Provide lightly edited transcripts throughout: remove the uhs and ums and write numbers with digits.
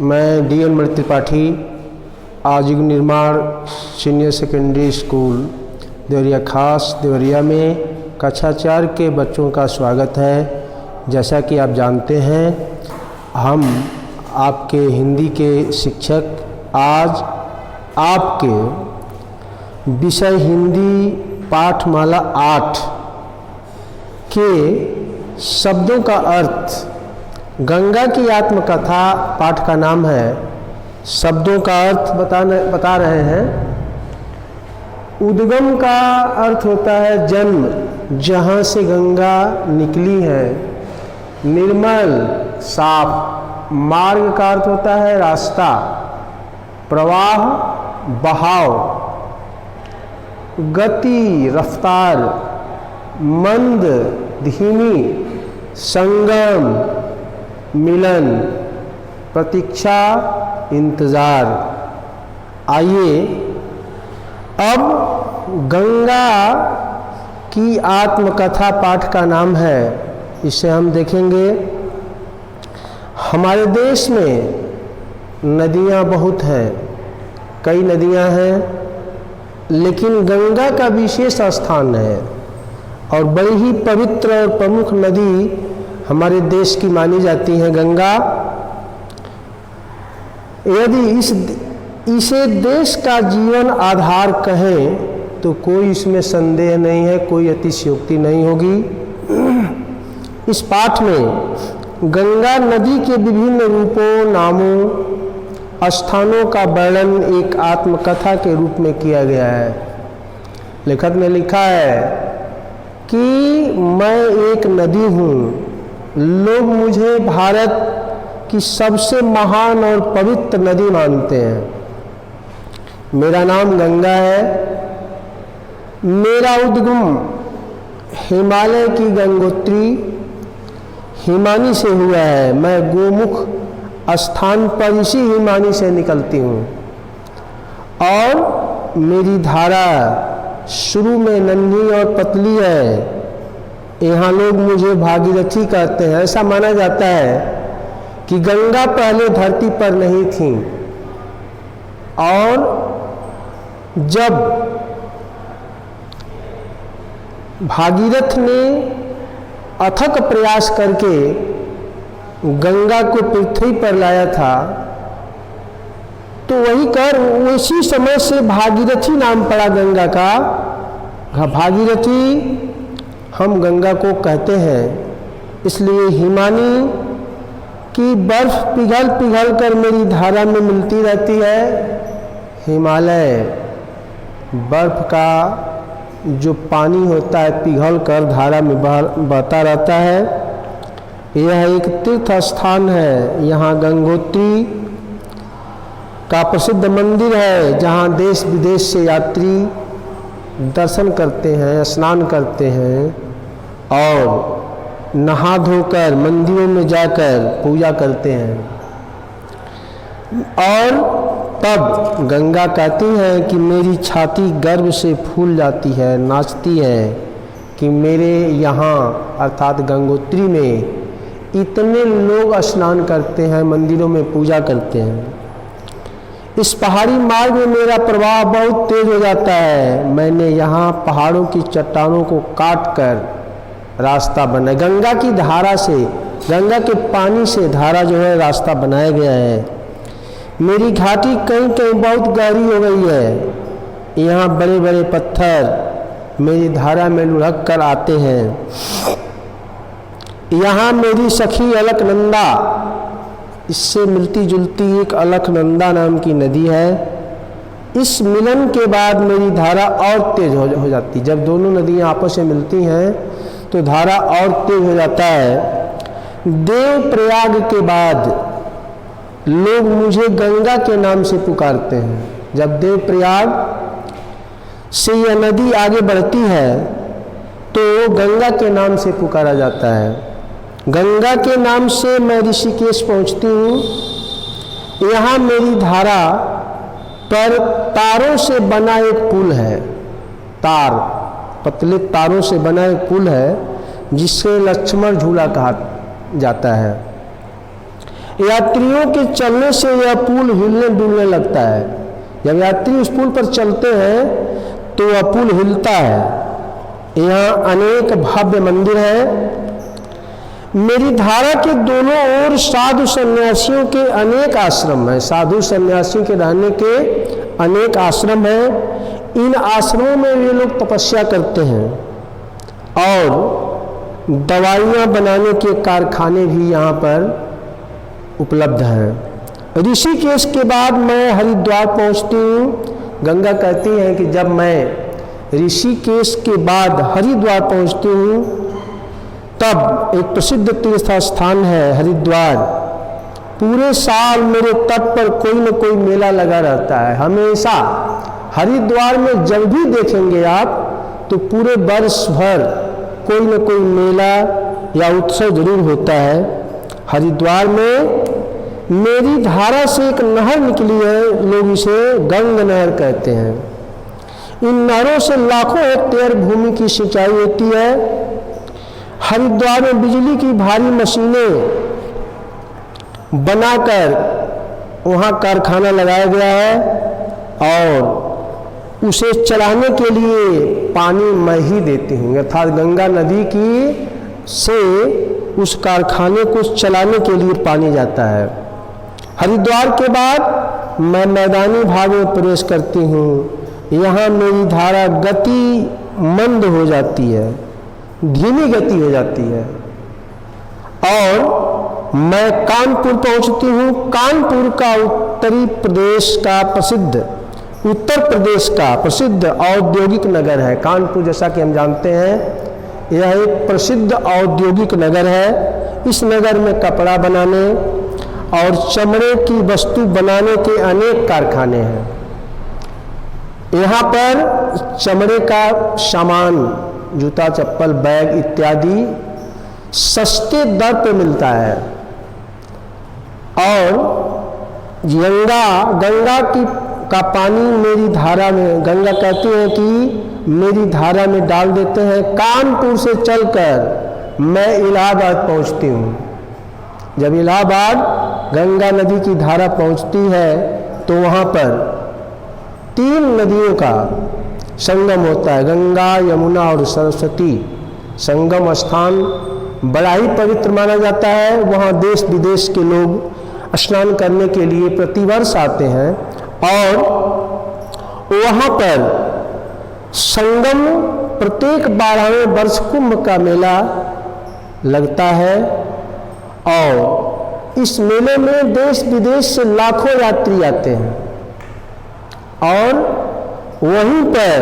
मैं डी.एन. मणि त्रिपाठी आजीवन निर्माण सीनियर सेकेंडरी स्कूल देवरिया खास देवरिया में कक्षा 4 के बच्चों का स्वागत है। जैसा कि आप जानते हैं, हम आपके हिंदी के शिक्षक आज आपके विषय हिंदी पाठमाला 8 के शब्दों का अर्थ, गंगा की आत्मकथा पाठ का नाम है। शब्दों का अर्थ बता रहे हैं। उद्गम का अर्थ होता है जन्म, जहाँ से गंगा निकली है। निर्मल साफ। मार्ग का अर्थ होता है रास्ता। प्रवाह बहाव। गति रफ्तार। मंद धीमी। संगम मिलन। प्रतीक्षा इंतजार। आइए अब गंगा की आत्मकथा पाठ का नाम है, इसे हम देखेंगे। हमारे देश में नदियाँ बहुत हैं, कई नदियाँ हैं, लेकिन गंगा का विशेष स्थान है और बड़ी ही पवित्र और प्रमुख नदी हमारे देश की मानी जाती है गंगा। यदि इसे देश का जीवन आधार कहें तो कोई इसमें संदेह नहीं है, कोई अतिशयोक्ति नहीं होगी। इस पाठ में गंगा नदी के विभिन्न रूपों, नामों, स्थानों का वर्णन एक आत्मकथा के रूप में किया गया है। लेखक ने लिखा है कि मैं एक नदी हूँ, लोग मुझे भारत की सबसे महान और पवित्र नदी मानते हैं। मेरा नाम गंगा है। मेरा उद्गम हिमालय की गंगोत्री हिमानी से हुआ है। मैं गोमुख स्थान पर इसी हिमानी से निकलती हूँ और मेरी धारा शुरू में नन्ही और पतली है। यहाँ लोग मुझे भागीरथी कहते हैं। ऐसा माना जाता है कि गंगा पहले धरती पर नहीं थी और जब भागीरथ ने अथक प्रयास करके गंगा को पृथ्वी पर लाया था, तो उसी समय से भागीरथी नाम पड़ा गंगा का। भागीरथी हम गंगा को कहते हैं। इसलिए हिमानी की बर्फ पिघल पिघल कर मेरी धारा में मिलती रहती है। हिमालय बर्फ का जो पानी होता है पिघल कर धारा में बहता रहता है। यह एक तीर्थ स्थान है। यहाँ गंगोत्री का प्रसिद्ध मंदिर है, जहाँ देश विदेश से यात्री दर्शन करते हैं, स्नान करते हैं और नहा धोकर मंदिरों में जाकर पूजा करते हैं। और तब गंगा कहती है कि मेरी छाती गर्व से फूल जाती है, नाचती है कि मेरे यहाँ अर्थात गंगोत्री में इतने लोग स्नान करते हैं, मंदिरों में पूजा करते हैं। इस पहाड़ी मार्ग में मेरा प्रवाह बहुत तेज हो जाता है। मैंने यहाँ पहाड़ों की चट्टानों को काट कर रास्ता बनाया। गंगा की धारा से, गंगा के पानी से धारा जो है रास्ता बनाया गया है। मेरी घाटी कहीं कहीं बहुत गहरी हो गई है। यहाँ बड़े बड़े पत्थर मेरी धारा में लुढ़क कर आते हैं। यहाँ मेरी सखी अलकनंदा, इससे मिलती जुलती एक अलकनंदा नाम की नदी है। इस मिलन के बाद मेरी धारा और तेज हो जाती। जब दोनों नदियाँ आपस में मिलती हैं तो धारा और तेज हो जाता है। देव प्रयाग के बाद लोग मुझे गंगा के नाम से पुकारते हैं। जब देव प्रयाग से यह नदी आगे बढ़ती है तो गंगा के नाम से पुकारा जाता है। गंगा के नाम से मैं ऋषिकेश पहुंचती हूँ। यहाँ मेरी धारा पर तारों से बना एक पुल है। पतले तारों से बना एक पुल है जिसे लक्ष्मण झूला कहा जाता है। यात्रियों के चलने से यह पुल हिलने डुलने लगता है। जब यात्री उस पुल पर चलते हैं तो वह पुल हिलता है। यहाँ अनेक भव्य मंदिर हैं। मेरी धारा के दोनों ओर साधु सन्यासियों के अनेक आश्रम हैं। साधु सन्यासियों के रहने के अनेक आश्रम हैं। इन आश्रमों में वे लोग तपस्या करते हैं और दवाइयाँ बनाने के कारखाने भी यहाँ पर उपलब्ध हैं। ऋषिकेश के बाद मैं हरिद्वार पहुँचती हूँ। गंगा कहती हैं कि जब मैं ऋषिकेश के बाद हरिद्वार पहुँचती हूँ तब एक प्रसिद्ध तीर्थ स्थान है हरिद्वार। पूरे साल मेरे तट पर कोई न कोई मेला लगा रहता है। हमेशा हरिद्वार में जब भी देखेंगे आप तो पूरे वर्ष भर कोई न कोई मेला या उत्सव जरूर होता है। हरिद्वार में मेरी धारा से एक नहर निकली है, लोग इसे गंग नहर कहते हैं। इन नहरों से लाखों हेक्टेयर भूमि की सिंचाई होती है। हरिद्वार में बिजली की भारी मशीनें बनाकर वहाँ कारखाना लगाया गया है और उसे चलाने के लिए पानी मैं ही देती हूँ, अर्थात गंगा नदी की से उस कारखाने को चलाने के लिए पानी जाता है। हरिद्वार के बाद मैं मैदानी भाग में प्रवेश करती हूँ। यहाँ मेरी धारा गति मंद हो जाती है, धीमी गति हो जाती है और मैं कानपुर पहुँचती हूँ। कानपुर का उत्तर प्रदेश का प्रसिद्ध औद्योगिक नगर है। कानपुर जैसा कि हम जानते हैं यह एक प्रसिद्ध औद्योगिक नगर है। इस नगर में कपड़ा बनाने और चमड़े की वस्तु बनाने के अनेक कारखाने हैं। यहाँ पर चमड़े का सामान, जूता चप्पल बैग इत्यादि सस्ते दर पर मिलता है और गंगा का पानी मेरी धारा में, गंगा कहती है कि मेरी धारा में डाल देते हैं। कानपुर से चलकर मैं इलाहाबाद पहुँचती हूँ। जब इलाहाबाद गंगा नदी की धारा पहुँचती है तो वहाँ पर 3 नदियों का संगम होता है। गंगा, यमुना और सरस्वती संगम स्थान बड़ा ही पवित्र माना जाता है। वहाँ देश विदेश के लोग स्नान करने के लिए प्रतिवर्ष आते हैं और वहाँ पर संगम प्रत्येक 12वें वर्ष कुंभ का मेला लगता है और इस मेले में देश विदेश से लाखों यात्री आते हैं और वहीं पर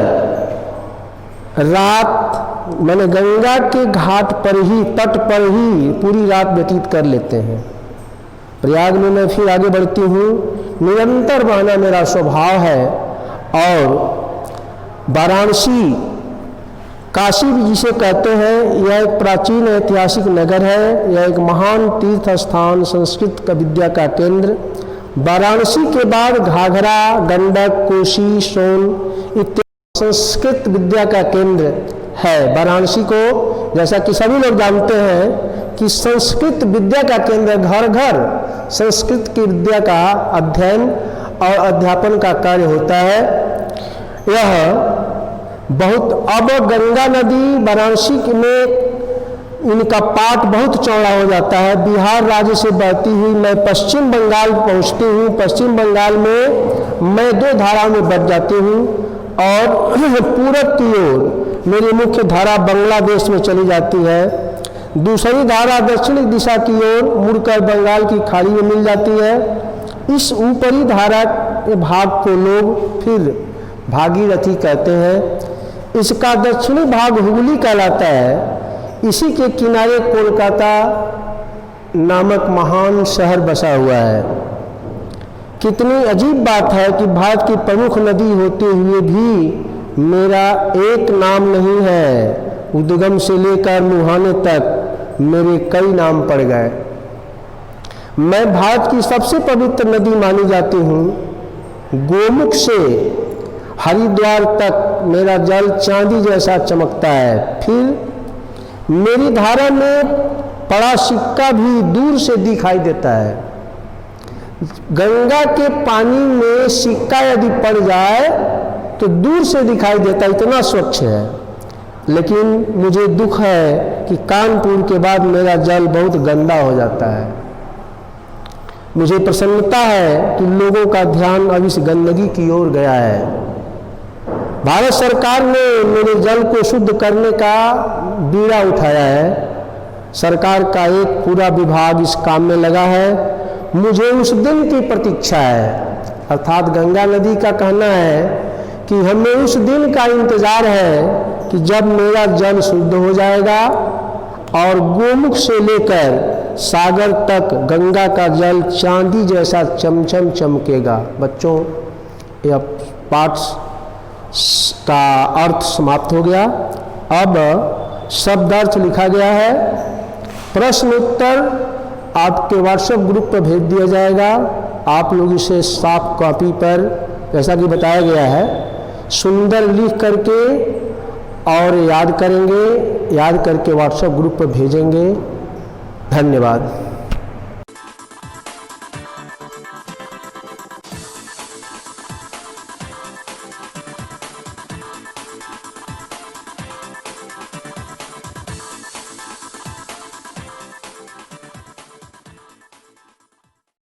रात मैंने गंगा के घाट पर ही, तट पर ही पूरी रात व्यतीत कर लेते हैं। प्रयाग में मैं फिर आगे बढ़ती हूँ। निरंतर बहना मेरा स्वभाव है और वाराणसी, काशी भी जिसे कहते हैं, यह एक प्राचीन ऐतिहासिक नगर है। यह एक महान तीर्थ स्थान, संस्कृत का विद्या का केंद्र। वाराणसी के बाद घाघरा, गंडक, कोसी, सोन इत्यादि संस्कृत विद्या का केंद्र है। वाराणसी को जैसा कि सभी लोग जानते हैं कि संस्कृत विद्या का केंद्र, घर घर संस्कृत की विद्या का अध्ययन और अध्यापन का कार्य होता है। यह बहुत, अब गंगा नदी वाराणसी में इनका पाट बहुत चौड़ा हो जाता है। बिहार राज्य से बहती हुई मैं पश्चिम बंगाल पहुंचती हूँ। पश्चिम बंगाल में मैं 2 धाराओं में बट जाती हूँ और पूरब की ओर मेरी मुख्य धारा बांग्लादेश में चली जाती है। दूसरी धारा दक्षिणी दिशा की ओर मुड़कर बंगाल की खाड़ी में मिल जाती है। इस ऊपरी धारा के भाग को लोग फिर भागीरथी कहते हैं। इसका दक्षिणी भाग हुगली कहलाता है। इसी के किनारे कोलकाता नामक महान शहर बसा हुआ है। कितनी अजीब बात है कि भारत की प्रमुख नदी होते हुए भी मेरा एक नाम नहीं है। उद्गम से लेकर मुहाने तक मेरे कई नाम पड़ गए। मैं भारत की सबसे पवित्र नदी मानी जाती हूँ। गोमुख से हरिद्वार तक मेरा जल चांदी जैसा चमकता है। फिर मेरी धारा में पड़ा सिक्का भी दूर से दिखाई देता है। गंगा के पानी में सिक्का यदि पड़ जाए तो दूर से दिखाई देता, इतना स्वच्छ है। लेकिन मुझे दुख है कि कानपुर के बाद मेरा जल बहुत गंदा हो जाता है। मुझे प्रसन्नता है कि लोगों का ध्यान अब इस गंदगी की ओर गया है। भारत सरकार ने मेरे जल को शुद्ध करने का बीड़ा उठाया है। सरकार का एक पूरा विभाग इस काम में लगा है। मुझे उस दिन की प्रतीक्षा है, अर्थात गंगा नदी का कहना है कि हमें उस दिन का इंतजार है कि जब मेरा जल शुद्ध हो जाएगा और गोमुख से लेकर सागर तक गंगा का जल चांदी जैसा चमचम चमकेगा। बच्चों, यह पाठ का अर्थ समाप्त हो गया। अब शब्दार्थ लिखा गया है। प्रश्न उत्तर आपके व्हाट्सएप ग्रुप पर भेज दिया जाएगा। आप लोग इसे सॉफ्ट कॉपी पर, जैसा कि बताया गया है, सुंदर लिख करके और याद करेंगे, याद करके व्हाट्सएप ग्रुप पर भेजेंगे। धन्यवाद।